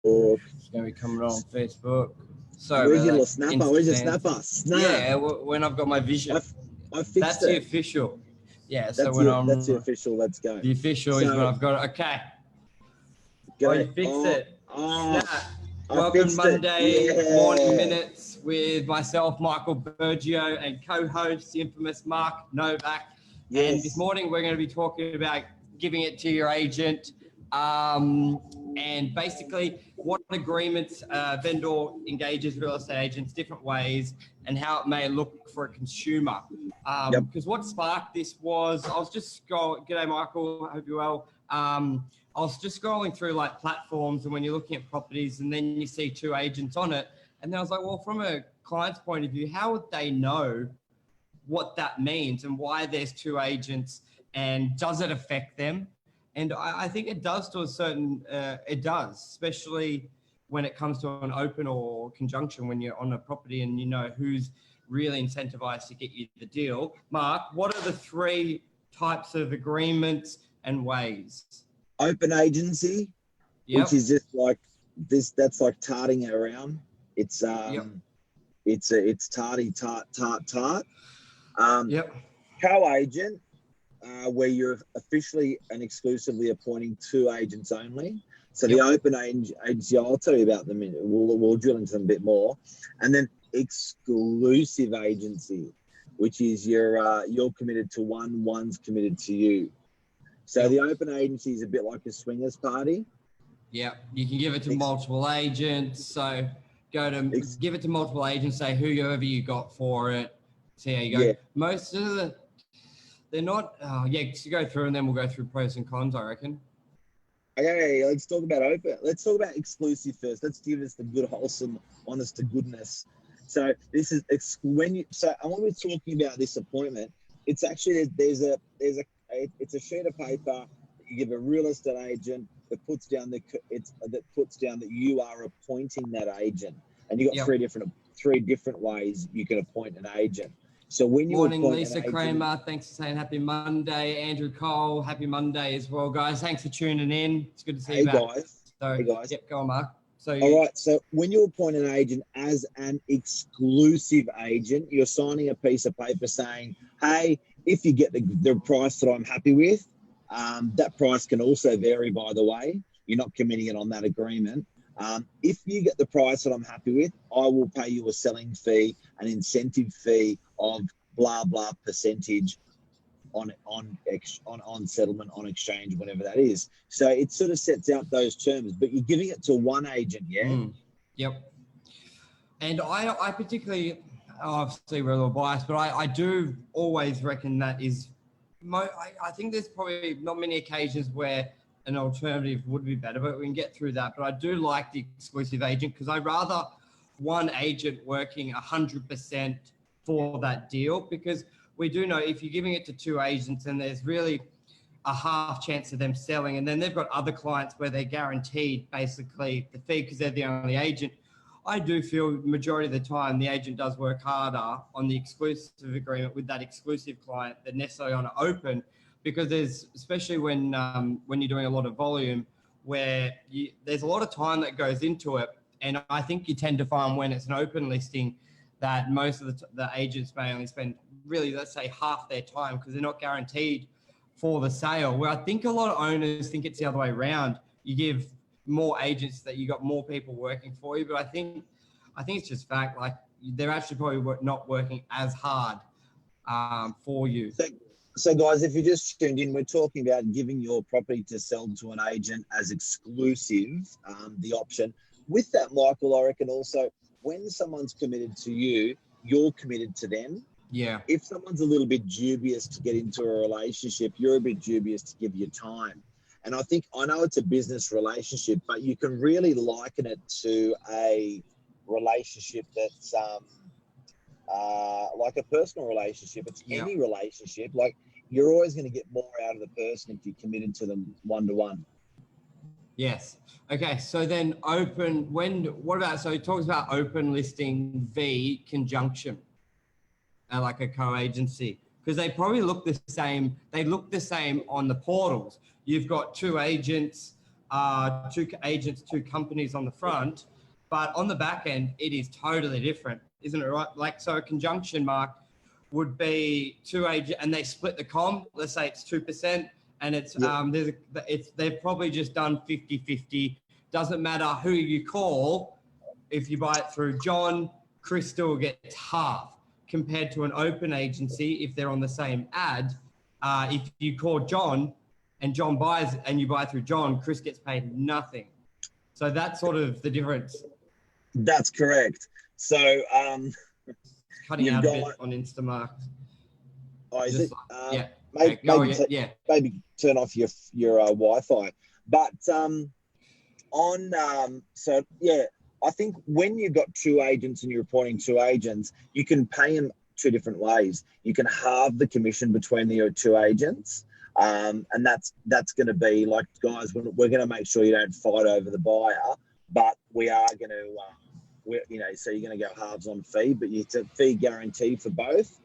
It's going to be coming on Facebook. Sorry Where's about your that. snapper? Where's your snapper? Yeah, when I've got my vision. I fixed That's it. the official. Yeah, so that's the official. Let's go. The official is when I've got it. Okay. Go. Oh, you fixed it. Snap. Welcome Monday morning minutes with myself, Michael Bergio, and co-host, the infamous Mark Novak. Yes. And this morning we're going to be talking about giving it to your agent, and basically what agreements vendor engages real estate agents different ways and how it may look for a consumer. Because what sparked this was I was just g'day Michael, I hope you're well. I was just scrolling through like platforms, and when you're looking at properties and then you see two agents on it, and then I was like, well, from a client's point of view, how would they know what that means and why there's two agents, and does it affect them? And I think it does to a certain, it does, especially when it comes to an open or conjunction when you're on a property and you know who's really incentivized to get you the deal. Mark, what are the three types of agreements and ways? Open agency, which is just like this. That's like tarting around. It's it's tarty tart. Co-agent, where you're officially and exclusively appointing two agents only. So the open agency, I'll tell you about them. We'll drill into them a bit more, and then exclusive agency, which is you're committed to one, one's committed to you. So the open agency is a bit like a swingers party. Yeah, you can give it to multiple agents. So give it to multiple agents, say whoever you got for it. See how you go. Yeah. Most of they're not, so go through and then we'll go through pros and cons, I reckon. Okay, let's talk about open. Let's talk about exclusive first. Let's give us the good, wholesome, honest to goodness. So this is when we're talking about this appointment, it's actually it's a sheet of paper you give a real estate agent that puts down that you are appointing that agent, and you got three different ways you can appoint an agent. So when you morning, Lisa Kramer, thanks for saying happy Monday. Andrew Cole, happy Monday as well, guys. Thanks for tuning in. It's good to see you back. Hey guys. Yep, go on, Mark. All right. So when you appoint an agent as an exclusive agent, you're signing a piece of paper saying, hey, if you get the price that I'm happy with, that price can also vary, by the way. You're not committing it on that agreement. If you get the price that I'm happy with, I will pay you a selling fee, an incentive fee of blah, blah percentage on settlement, on exchange, whatever that is. So it sort of sets out those terms, but you're giving it to one agent, Yep. And I particularly, obviously we're a little biased, but I do always reckon that is, I think there's probably not many occasions where an alternative would be better, but we can get through that. But I do like the exclusive agent because I'd rather one agent working 100% for that deal, because we do know if you're giving it to two agents and there's really a half chance of them selling, and then they've got other clients where they're guaranteed basically the fee because they're the only agent. I do feel majority of the time the agent does work harder on the exclusive agreement with that exclusive client than necessarily on an open, because there's, especially when you're doing a lot of volume, where there's a lot of time that goes into it. And I think you tend to find when it's an open listing that most of the agents may only spend really, let's say, half their time because they're not guaranteed for the sale. Where I think a lot of owners think it's the other way around. You give more agents that you got more people working for you, but I think it's just fact, like they're actually probably not working as hard for you. So guys, if you just tuned in, we're talking about giving your property to sell to an agent as exclusive, the option. With that, Michael, I reckon also when someone's committed to you, you're committed to them. Yeah. If someone's a little bit dubious to get into a relationship, you're a bit dubious to give your time. And I know it's a business relationship, but you can really liken it to a relationship that's like a personal relationship. It's any relationship. Like you're always going to get more out of the person if you're committed to them one-to-one. Yes. Okay. So then so he talks about open listing v conjunction, like a co-agency, because they probably look the same. They look the same on the portals. You've got two agents two agents, two companies on the front, but on the back end, it is totally different, isn't it right? Like, so a conjunction mark would be two agents and they split the com, let's say it's 2%, and it's, they've probably just done 50-50. Doesn't matter who you call. If you buy it through John, Chris still gets half, compared to an open agency. If they're on the same ad, if you call John and John buys and you buy through John, Chris gets paid nothing. So that's sort of the difference. That's correct. So Cutting out a bit on Instamark. Oh, is it? Yeah. Maybe turn off your Wi-Fi. But I think when you've got two agents and you're appointing two agents, you can pay them two different ways. You can halve the commission between the two agents, and that's going to be like, guys, we're going to make sure you don't fight over the buyer, but we are going to, so you're going to go halves on fee, but it's a fee guarantee for both.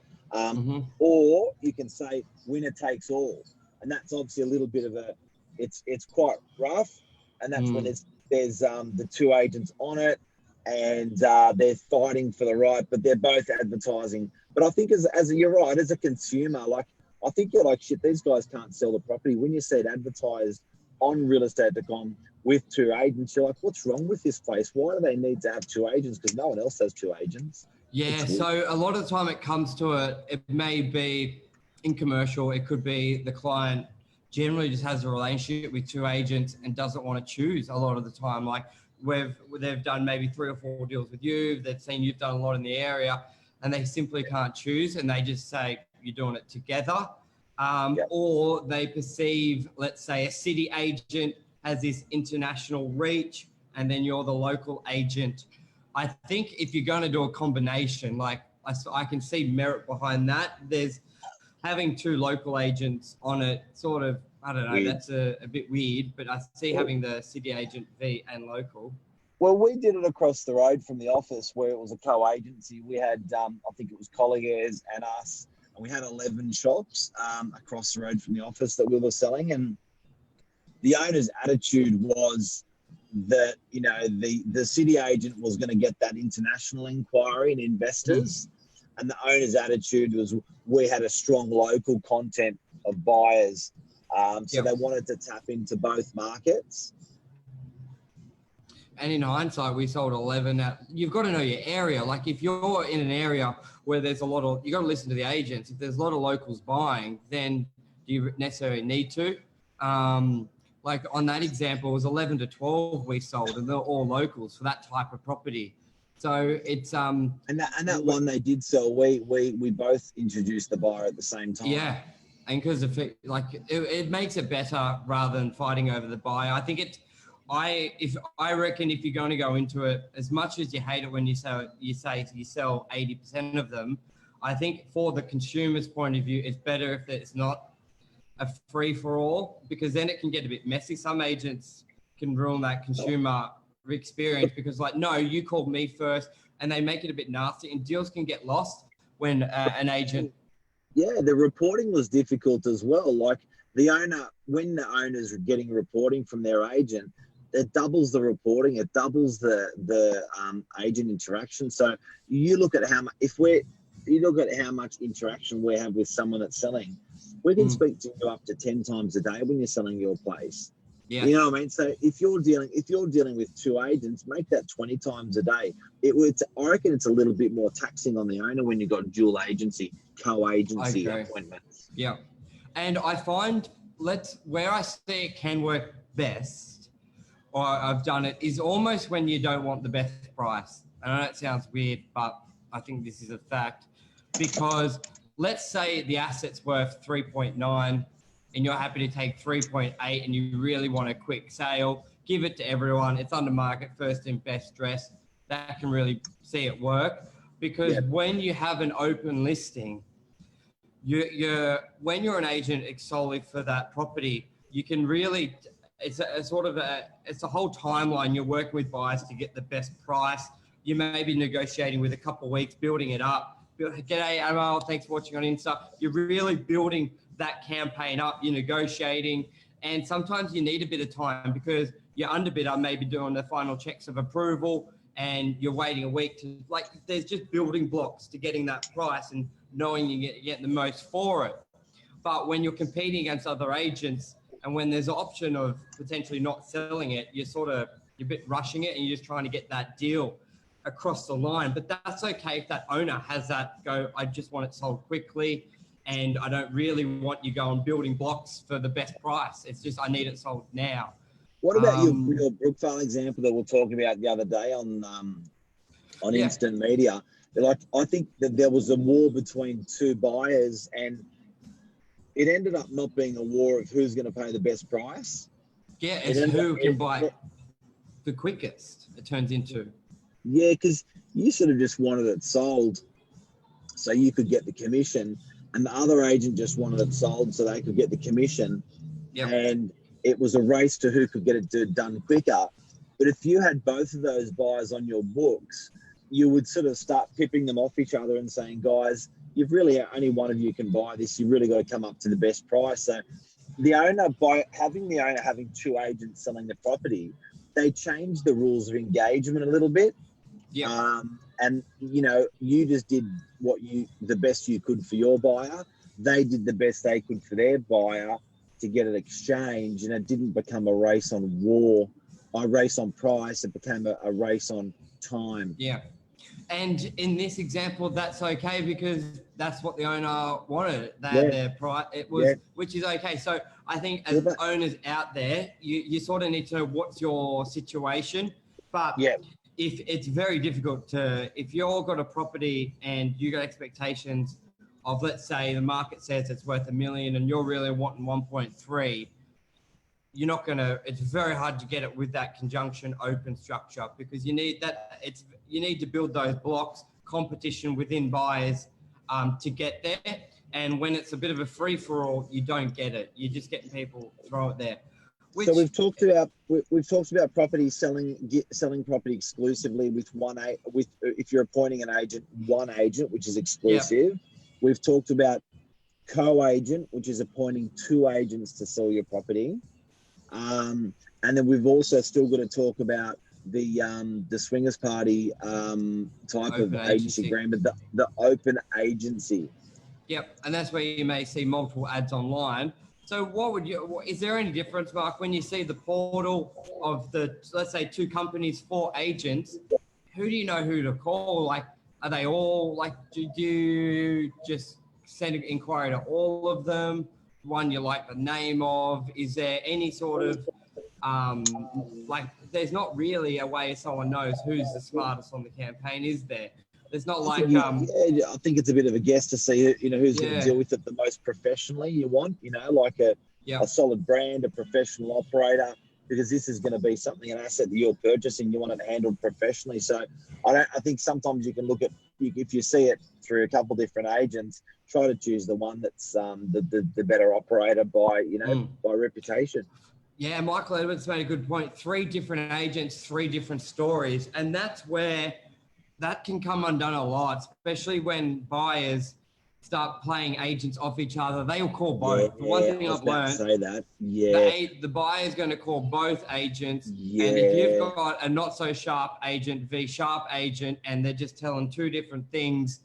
Or you can say winner takes all, and that's obviously a little bit of it's quite rough, and that's when there's the two agents on it, and they're fighting for the right, but they're both advertising. But I think as you're right, as a consumer, like, I think you're like, shit, these guys can't sell the property. When you see it advertised on realestate.com with two agents, you're like, what's wrong with this place? Why do they need to have two agents? Because no one else has two agents. Yeah, so a lot of the time it comes to it may be in commercial, it could be the client generally just has a relationship with two agents and doesn't want to choose a lot of the time. Like, they've done maybe 3 or 4 deals with you, they've seen you've done a lot in the area, and they simply can't choose, and they just say you're doing it together. Or they perceive, let's say, a city agent has this international reach, and then you're the local agent. I think if you're going to do a combination, like I can see merit behind that. There's having two local agents on it, sort of, I don't know, that's a bit weird, but I see having the city agent V and local. Well, we did it across the road from the office where it was a co-agency. We had, I think it was Colliers and us, and we had 11 shops across the road from the office that we were selling. And the owner's attitude was that, the city agent was going to get that international inquiry and investors. And the owner's attitude was we had a strong local content of buyers. So they wanted to tap into both markets. And in hindsight, we sold 11 you've got to know your area. Like, if you're in an area where there's a lot of, you got to listen to the agents. If there's a lot of locals buying, then do you necessarily need to? Like on that example, it was 11 to 12 we sold, and they're all locals for that type of property. So it's and that one they did sell, we both introduced the buyer at the same time. Yeah, and because it makes it better rather than fighting over the buyer. I think I reckon if you're going to go into it, as much as you hate it when you sell 80% of them, I think for the consumer's point of view, it's better if it's not a free for all, because then it can get a bit messy. Some agents can ruin that consumer experience because, like, no, you called me first, and they make it a bit nasty, and deals can get lost when an agent. Yeah, the reporting was difficult as well. Like, when the owners are getting reporting from their agent, it doubles the reporting, it doubles the agent interaction. So you look at how much interaction we have with someone that's selling. We can speak to you up to 10 times a day when you're selling your place. Yeah. You know what I mean? So if you're dealing with two agents, make that 20 times a day. I reckon it's a little bit more taxing on the owner when you've got dual agency, co-agency appointments. Yeah. And I find where I see it can work best, or I've done it, is almost when you don't want the best price. I know it sounds weird, but I think this is a fact, because let's say the asset's worth 3.9 and you're happy to take 3.8 and you really want a quick sale, give it to everyone. It's under market, first in best dress. That can really see it work, because when you have an open listing, when you're an agent solely for that property, you can really, it's a whole timeline. You're working with buyers to get the best price. You may be negotiating with a couple of weeks, building it up. G'day, Amal, thanks for watching on Insta. You're really building that campaign up. You're negotiating, And sometimes you need a bit of time because your underbidder may be doing the final checks of approval and you're waiting a week to, like, there's just building blocks to getting that price and knowing you're getting the most for it. But when you're competing against other agents and when there's an option of potentially not selling it, you're a bit rushing it and you're just trying to get that deal across the line. But that's okay if that owner has that go, I just want it sold quickly and I don't really want you going building blocks for the best price. It's just, I need it sold now. What about your Brookvale example that we were talking about the other day on instant media? Like, I think that there was a war between two buyers and it ended up not being a war of who's going to pay the best price. Yeah, it's who can buy the quickest, it turns into. Yeah, because you sort of just wanted it sold so you could get the commission, and the other agent just wanted it sold so they could get the commission. Yep. And it was a race to who could get it done quicker. But if you had both of those buyers on your books, you would sort of start pipping them off each other and saying, guys, you've really, only one of you can buy this. You've really got to come up to the best price. So the owner, by having two agents selling the property, they changed the rules of engagement a little bit. Yeah. And, you just did the best you could for your buyer. They did the best they could for their buyer to get an exchange, and it didn't become a race on price. It became a race on time. Yeah. And in this example, that's okay because that's what the owner wanted. Their price, which is okay. So I think as owners out there, you sort of need to know what's your situation. But if it's very difficult if you've got a property and you got expectations of, let's say the market says it's worth $1 million and you're really wanting 1.3, you're not going to, it's very hard to get it with that conjunction open structure because you need to build those blocks, competition within buyers to get there. And when it's a bit of a free for all, you don't get it. You're just getting people throw it there. So we've talked about property selling property exclusively with if you're appointing an agent, one agent, which is exclusive. Yep. We've talked about co-agent, which is appointing two agents to sell your property. And then we've also still got to talk about the swingers party type open of agency agreement, the open agency. Yep, and that's where you may see multiple ads online. So is there any difference, Mark, when you see the portal of let's say two companies, 4 agents, who do you know who to call? Like, are they all, like, do you just send an inquiry to all of them? One you like the name of? Is there any sort of, there's not really a way someone knows who's the smartest on the campaign, is there? There's not like... I think it's a bit of a guess to see, who's going to deal with it the most professionally. You want, like a solid brand, a professional operator, because this is going to be something, an asset that you're purchasing. You want it handled professionally. So I think sometimes you can look at, if you see it through a couple different agents, try to choose the one that's the better operator by reputation. Yeah, Michael Edwards made a good point. 3 different agents, 3 different stories. And that's where that can come undone a lot, especially when buyers start playing agents off each other. They'll call both. The one thing I've learned, say that. Yeah. The buyer's going to call both agents. Yeah. And if you've got a not so sharp agent v sharp agent, and they're just telling 2 different things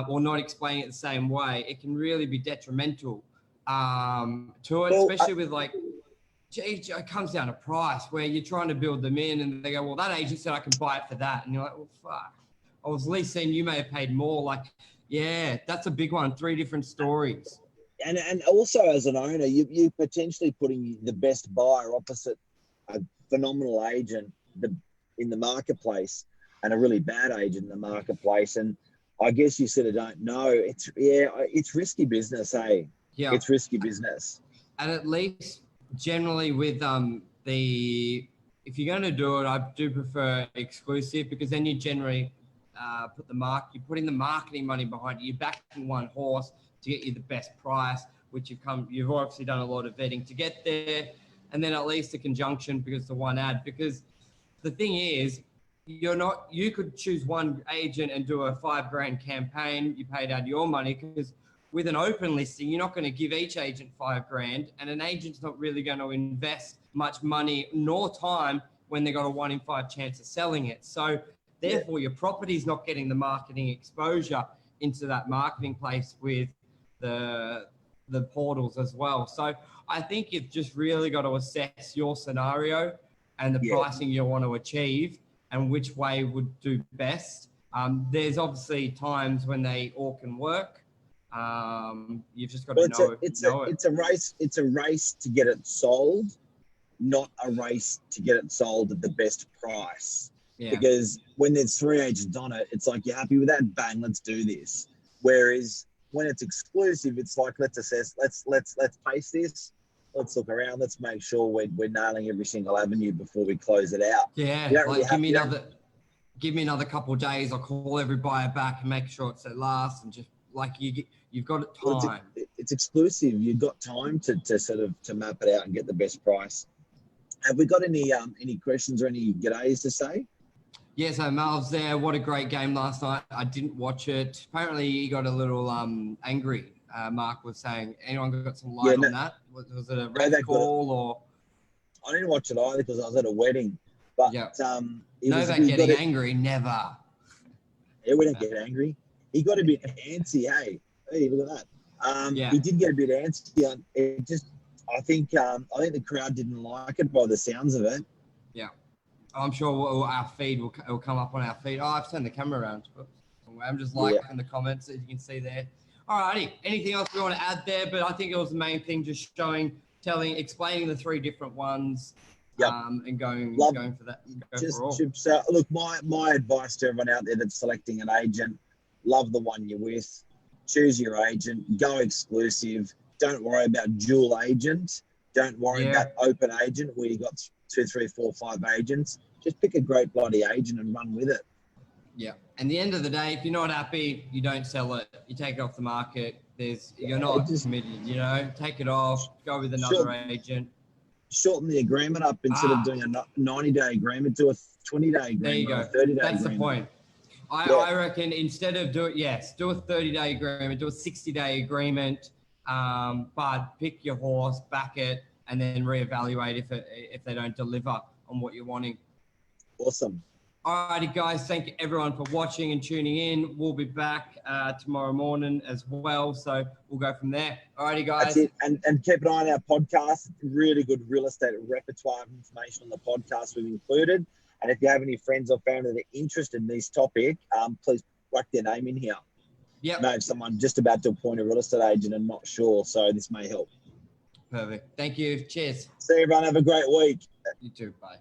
or not explaining it the same way, it can really be detrimental to it, especially with it comes down to price where you're trying to build them in and they go, well, that agent said I can buy it for that. And you're like, well, fuck. I was at least saying you may have paid more. Like, yeah, that's a big one. 3 different stories. And also as an owner, you potentially putting the best buyer opposite a phenomenal agent in the marketplace and a really bad agent in the marketplace. And I guess you sort of don't know. It's risky business, hey? Yeah. It's risky business. And at least generally with if you're going to do it, I do prefer exclusive because then you generally you're putting the marketing money behind it. You're backing one horse to get you the best price, which you've obviously done a lot of vetting to get there. And then at least a conjunction because the one ad, because the thing is, you could choose one agent and do a $5,000 campaign. You paid out your money because with an open listing, you're not going to give each agent $5,000, and an agent's not really going to invest much money nor time when they got a 1 in 5 chance of selling it. So therefore, your property's not getting the marketing exposure into that marketing place with the portals as well. So I think you've just really got to assess your scenario and the pricing you want to achieve and which way would do best. There's obviously times when they all can work. You've just got to know it. It's a race to get it sold, not a race to get it sold at the best price. Yeah. Because when there's 3 agents on it, it's like, you're happy with that? Bang, let's do this. Whereas when it's exclusive, it's like, let's assess, let's pace this. Let's look around. Let's make sure we're nailing every single avenue before we close it out. Yeah, like give me another couple of days. I'll call every buyer back and make sure it's at last, and just like you've got time. Well, it's exclusive. You've got time to sort of to map it out and get the best price. Have we got any questions or any g'days to say? Yeah, so Mal's there. What a great game last night. I didn't watch it. Apparently, he got a little angry. Mark was saying, anyone got some light on that? Was it a red call or? I didn't watch it either because I was at a wedding. But Novak getting angry, never. He wouldn't get angry. He got a bit antsy. Hey, look at that. He did get a bit antsy. I think the crowd didn't like it by the sounds of it. Yeah, I'm sure our feed will come up on our feed. Oh, I've turned the camera around. I'm just liking the comments, as you can see there. All righty. Anything else we want to add there? But I think it was the main thing, just explaining the 3 different ones, and going for that. Look, my advice to everyone out there that's selecting an agent: love the one you're with, choose your agent, go exclusive. Don't worry about dual agent. Don't worry about open agent where you got 2, 3, 4, 5 agents. Just pick a great bloody agent and run with it. Yeah. And the end of the day, if you're not happy, you don't sell it. You take it off the market. You're not committed, take it off, go with another agent. Shorten the agreement up instead of doing a 90-day agreement, do a 20-day agreement. There you go. 30-day agreement. That's the point. I reckon instead of do a 30-day agreement, do a 60-day agreement, but pick your horse, back it, and then reevaluate if they don't deliver on what you're wanting. Awesome. All righty, guys. Thank you, everyone, for watching and tuning in. We'll be back tomorrow morning as well, so we'll go from there. All righty, guys. That's it. And keep an eye on our podcast. Really good real estate repertoire of information on the podcast we've included. And if you have any friends or family that are interested in this topic, please whack their name in here. Yep. Know someone just about to appoint a real estate agent and not sure, so this may help. Perfect. Thank you. Cheers. See you, everyone. Have a great week. You too. Bye.